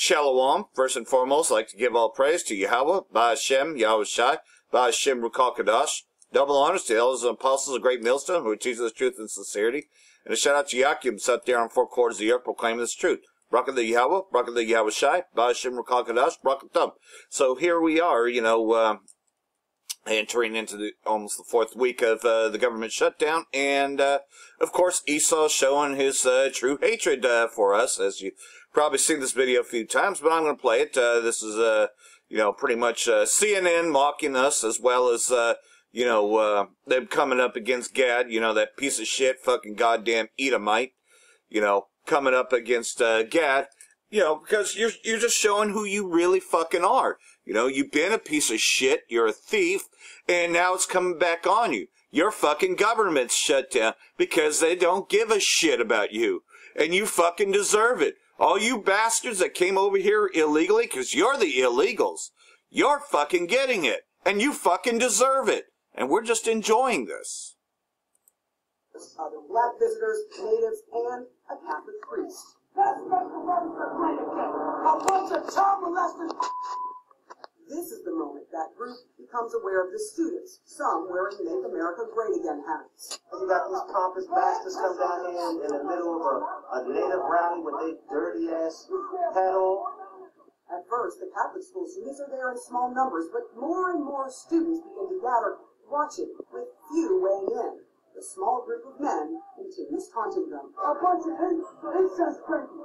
Shalom. First and foremost, I'd like to give all praise to Yahweh, Ba'Hashem, Yahweh Shai, Ba'Hashem Rukal Kadash. Double honors to the elders and apostles of Great Millstone who teach us truth and sincerity. And a shout out to Yakim, up there on 4 quarters of the earth proclaiming this truth. Bracha the Yahweh, Bracha the Yahweh Shai, Ba'Hashem Rukal Kadash, Bracha Tum. So here we are, entering into almost the 4th week of the government shutdown, and of course Esau showing his true hatred for us, as you probably seen this video a few times, but I'm going to play it. This is pretty much CNN mocking us, as well as them coming up against Gad, that piece of shit fucking goddamn Edomite, coming up against Gad, because you're just showing who you really fucking are. You've been a piece of shit, you're a thief, and now it's coming back on you. Your fucking government's shut down because they don't give a shit about you. And you fucking deserve it. All you bastards that came over here illegally, because you're the illegals, you're fucking getting it. And you fucking deserve it. And we're just enjoying this. Other black visitors, natives, and a Catholic priest. That's not the one for a bunch of child molesters. This is the moment that group becomes aware of the students, some wearing Make America Great Again hats. You got these pompous bastards come down here in the middle of a native rally with their dirty-ass hat on. At first, the Catholic school students are there in small numbers, but more and more students begin to gather, watching, with few weighing in. The small group of men continues taunting them. A bunch of incest babies.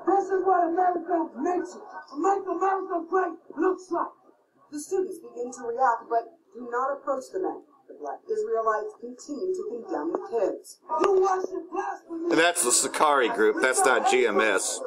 This is what America makes it. To make America great looks like. The students begin to react, but do not approach the men. The black Israelites continue to condemn the kids. You worship blasphemy. And that's the Sakari group. That's not GMS.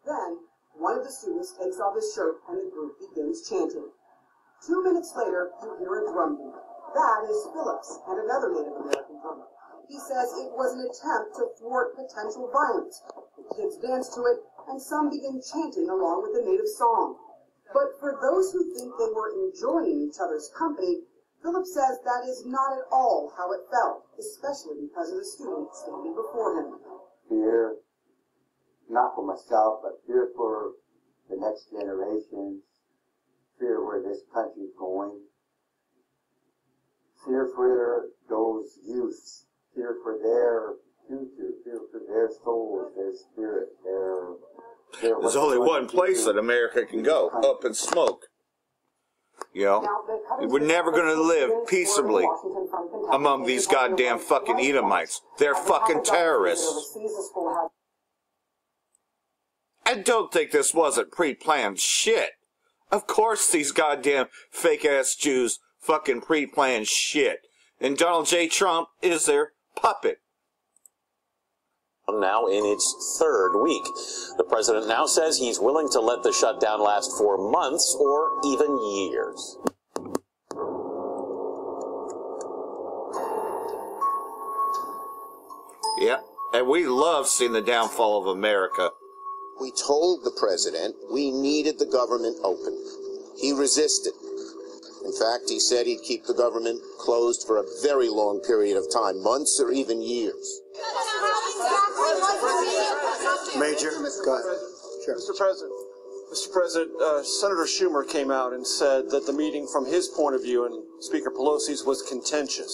Then, one of the students takes off his shirt and the group begins chanting. 2 minutes later, you hear a drum beat. That is Phillips and another Native American drummer. He says it was an attempt to thwart potential violence. The kids dance to it, and some begin chanting along with the native song. But for those who think they were enjoying each other's company, Phillips says that is not at all how it felt, especially because of the student standing before him. Fear, not for myself, but fear for the next generations, fear where this country's going, fear for those youths, fear for their future, fear for their souls, their spirit, their There's only one place that America can go, up in smoke. We're never going to live peaceably among these goddamn fucking Edomites. They're fucking terrorists. I don't think this wasn't pre-planned shit. Of course these goddamn fake-ass Jews fucking pre-planned shit. And Donald J. Trump is their puppet. Now in its 3rd week. The president now says he's willing to let the shutdown last for months or even years. Yeah, and we love seeing the downfall of America. We told the president we needed the government open. He resisted. In fact, he said he'd keep the government closed for a very long period of time, months or even years. Major, go ahead. Sure. Mr. President, Senator Schumer came out and said that the meeting from his point of view and Speaker Pelosi's was contentious.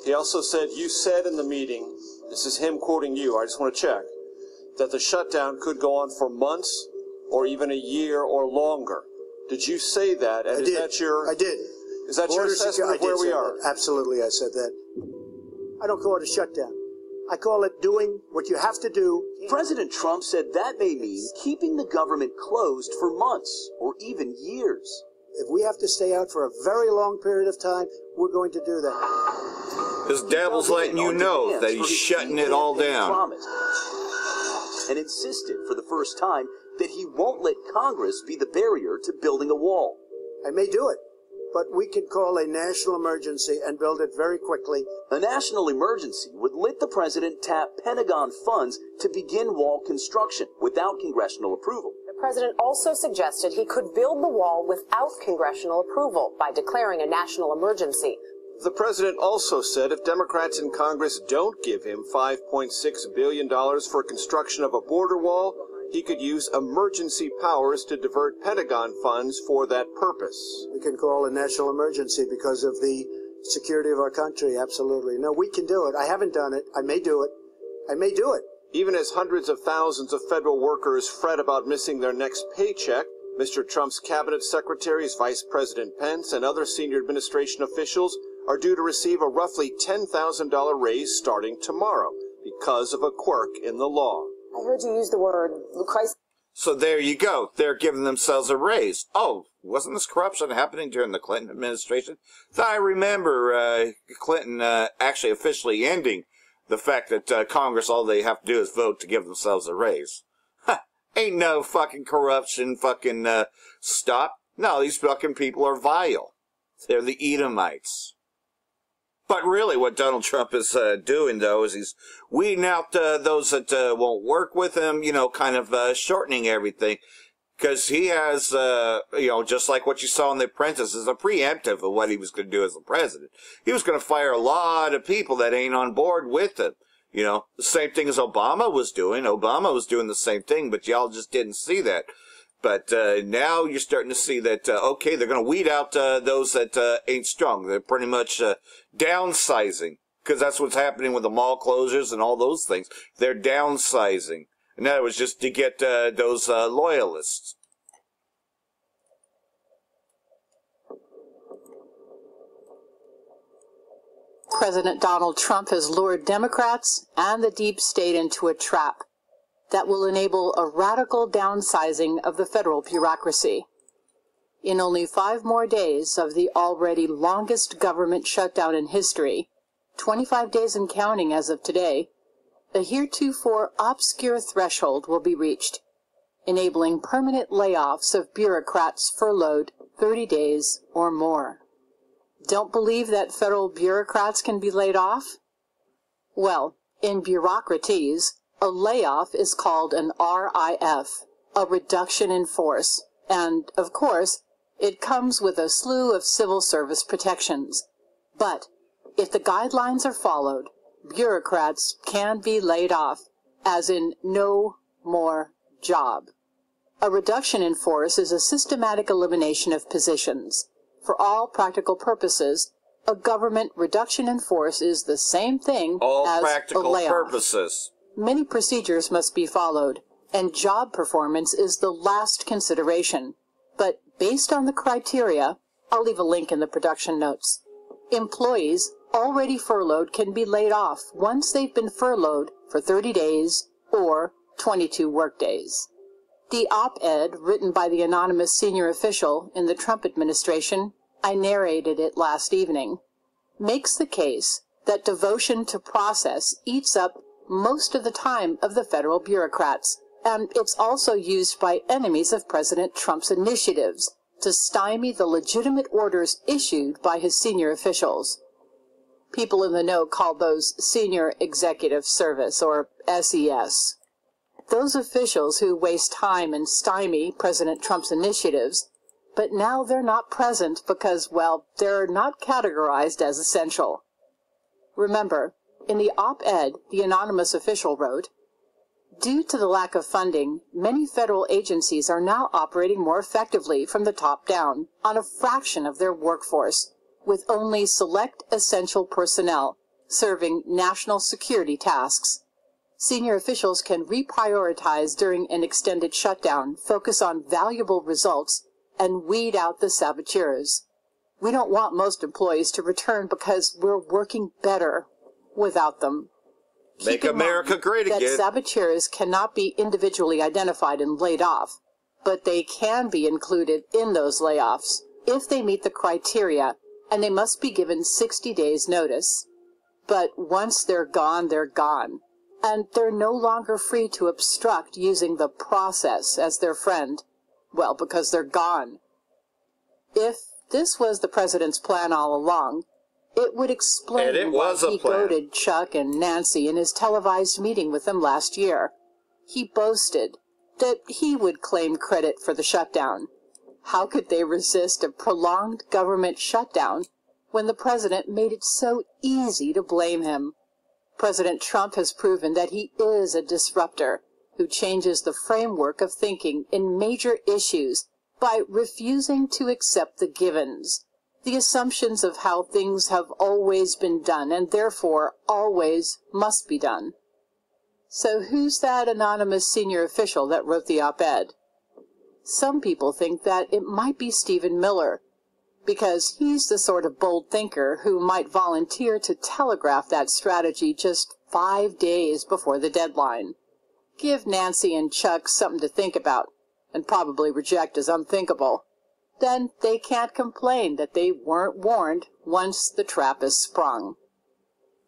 He also said, you said in the meeting, this is him quoting you, I just want to check, that the shutdown could go on for months or even a year or longer. Did you say that? And I did. I did. Is that your assessment of where we are? Absolutely, I said that. I don't call it a shutdown. I call it doing what you have to do. President Trump said that may mean keeping the government closed for months or even years. If we have to stay out for a very long period of time, we're going to do that. This devil's letting you know that he's shutting it all down. And insisted for the first time that he won't let Congress be the barrier to building a wall. I may do it, but we can call a national emergency and build it very quickly. A national emergency would let the president tap Pentagon funds to begin wall construction without congressional approval. The president also suggested he could build the wall without congressional approval by declaring a national emergency. The president also said if Democrats in Congress don't give him $5.6 billion for construction of a border wall, he could use emergency powers to divert Pentagon funds for that purpose. We can call a national emergency because of the security of our country, absolutely. No, we can do it. I haven't done it. I may do it. I may do it. Even as hundreds of thousands of federal workers fret about missing their next paycheck, Mr. Trump's cabinet secretaries, Vice President Pence, and other senior administration officials are due to receive a roughly $10,000 raise starting tomorrow because of a quirk in the law. I heard you use the word crisis. So there you go. They're giving themselves a raise. Oh, wasn't this corruption happening during the Clinton administration? I remember Clinton actually officially ending the fact that Congress, all they have to do is vote to give themselves a raise. Huh. Ain't no fucking corruption fucking stop. No, these fucking people are vile. They're the Edomites. But really what Donald Trump is doing, though, is he's weeding out those that won't work with him, you know, kind of shortening everything. Because he has, you know, just like what you saw in The Apprentice, is a preemptive of what he was going to do as the president. He was going to fire a lot of people that ain't on board with him. You know, the same thing as Obama was doing. Obama was doing the same thing, but y'all just didn't see that. But now you're starting to see that, okay, they're going to weed out those that ain't strong. They're pretty much downsizing, because that's what's happening with the mall closures and all those things. They're downsizing. And that was just to get those loyalists. President Donald Trump has lured Democrats and the deep state into a trap that will enable a radical downsizing of the federal bureaucracy. In only 5 more days of the already longest government shutdown in history, 25 days and counting as of today, a heretofore obscure threshold will be reached, enabling permanent layoffs of bureaucrats furloughed 30 days or more. Don't believe that federal bureaucrats can be laid off? Well, in bureaucraties, a layoff is called an RIF, a reduction in force, and, of course, it comes with a slew of civil service protections. But if the guidelines are followed, bureaucrats can be laid off, as in no more job. A reduction in force is a systematic elimination of positions. For all practical purposes, a government reduction in force is the same thing as a layoff. Purposes. Many procedures must be followed, and job performance is the last consideration. But based on the criteria, I'll leave a link in the production notes. Employees already furloughed can be laid off once they've been furloughed for 30 days or 22 workdays. The op-ed written by the anonymous senior official in the Trump administration, I narrated it last evening, makes the case that devotion to process eats up most of the time of the federal bureaucrats, and it's also used by enemies of President Trump's initiatives to stymie the legitimate orders issued by his senior officials. People in the know call those Senior Executive Service, or SES. Those officials who waste time and stymie President Trump's initiatives, but now they're not present because, well, they're not categorized as essential. Remember, in the op-ed the anonymous official wrote, due to the lack of funding, many federal agencies are now operating more effectively from the top down on a fraction of their workforce, with only select essential personnel serving national security tasks. Senior officials can reprioritize during an extended shutdown, focus on valuable results, and weed out the saboteurs. We don't want most employees to return because we're working better without them. Make America great again. That saboteurs cannot be individually identified and laid off, but they can be included in those layoffs if they meet the criteria, and they must be given 60 days notice. But once they're gone, and they're no longer free to obstruct using the process as their friend. Well, because they're gone. If this was the president's plan all along, it would explain why he goaded Chuck and Nancy in his televised meeting with them last year. He boasted that he would claim credit for the shutdown. How could they resist a prolonged government shutdown when the president made it so easy to blame him. President Trump has proven that he is a disruptor who changes the framework of thinking in major issues by refusing to accept the givens, the assumptions of how things have always been done and therefore always must be done. So who's that anonymous senior official that wrote the op-ed? Some people think that it might be Stephen Miller, because he's the sort of bold thinker who might volunteer to telegraph that strategy just 5 days before the deadline. Give Nancy and Chuck something to think about, and probably reject as unthinkable. Then they can't complain that they weren't warned once the trap is sprung.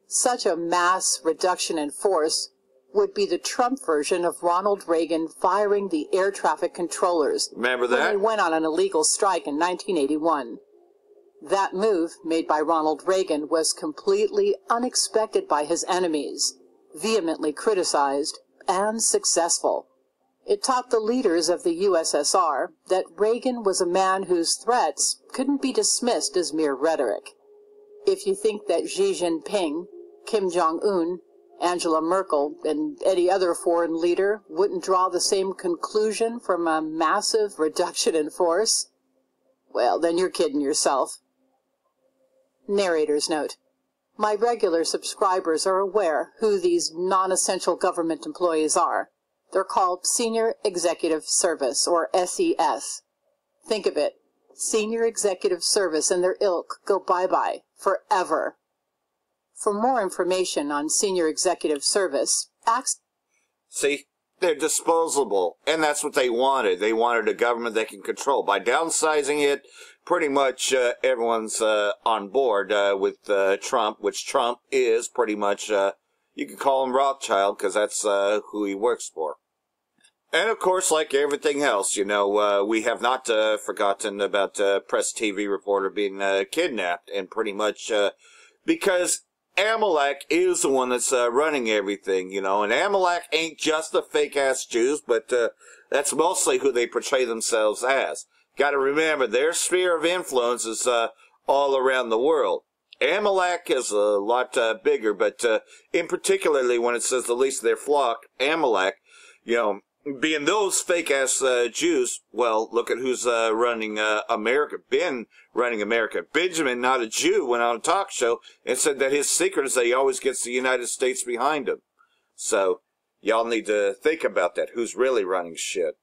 Such a mass reduction in force would be the Trump version of Ronald Reagan firing the air traffic controllers. Remember that? When they went on an illegal strike in 1981. That move, made by Ronald Reagan, was completely unexpected by his enemies, vehemently criticized, and successful. It taught the leaders of the USSR that Reagan was a man whose threats couldn't be dismissed as mere rhetoric. If you think that Xi Jinping, Kim Jong-un, Angela Merkel, and any other foreign leader wouldn't draw the same conclusion from a massive reduction in force, well, then you're kidding yourself. Narrator's note. My regular subscribers are aware who these non-essential government employees are. They're called Senior Executive Service, or SES. Think of it. Senior Executive Service and their ilk go bye-bye forever. For more information on Senior Executive Service, See, they're disposable, and that's what they wanted. They wanted a government they can control. By downsizing it, pretty much everyone's on board with Trump, which Trump is pretty much, you could call him Rothschild, because that's who he works for. And of course, like everything else, you know, we have not forgotten about Press TV reporter being kidnapped, and pretty much because Amalek is the one that's running everything, you know, and Amalek ain't just the fake-ass Jews, but that's mostly who they portray themselves as. Got to remember, their sphere of influence is all around the world. Amalek is a lot bigger, but in particularly when it says the least of their flock, Amalek, you know, being those fake-ass Jews, well, look at who's running America, been running America. Benjamin, not a Jew, went on a talk show and said that his secret is that he always gets the United States behind him. So, y'all need to think about that. Who's really running shit?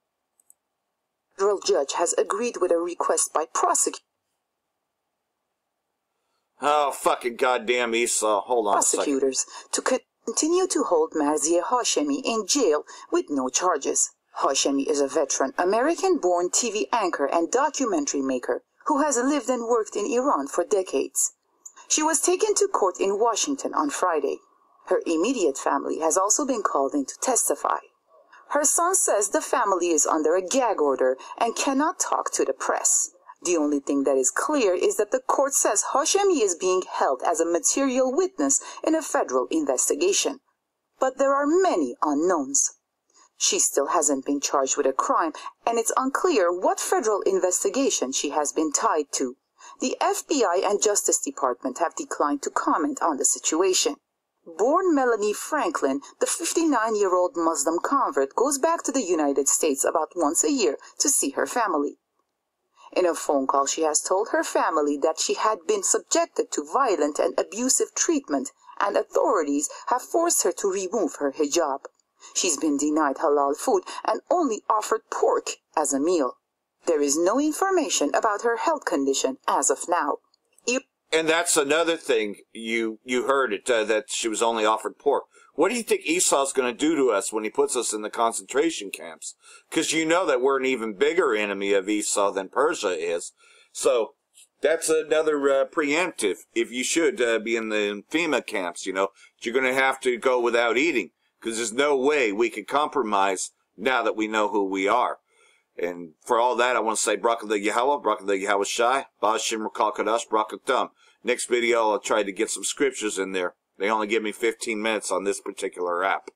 Federal judge has agreed with a request by prosecutors. Oh, fucking goddamn Esau. Hold on a second. Prosecutors to continue to hold Marzieh Hashemi in jail with no charges. Hashemi is a veteran American-born TV anchor and documentary maker who has lived and worked in Iran for decades. She was taken to court in Washington on Friday. Her immediate family has also been called in to testify. Her son says the family is under a gag order and cannot talk to the press. The only thing that is clear is that the court says Hashemi is being held as a material witness in a federal investigation. But there are many unknowns. She still hasn't been charged with a crime, and it's unclear what federal investigation she has been tied to. The FBI and Justice Department have declined to comment on the situation. Born Melanie Franklin, the 59-year-old Muslim convert goes back to the United States about once a year to see her family. In a phone call, she has told her family that she had been subjected to violent and abusive treatment, and authorities have forced her to remove her hijab. She's been denied halal food and only offered pork as a meal. There is no information about her health condition as of now. And that's another thing, you heard it, that she was only offered pork. What do you think Esau's going to do to us when he puts us in the concentration camps? Because you know that we're an even bigger enemy of Esau than Persia is. So that's another preemptive. If you should be in the FEMA camps, you know, you're going to have to go without eating. Because there's no way we can compromise now that we know who we are. And for all that, I want to say Barak Yahweh, Barak Yahweh Shai, Ba'ashim Rakal Kadash, Barak Thumb. Next video, I'll try to get some scriptures in there. They only give me 15 minutes on this particular app.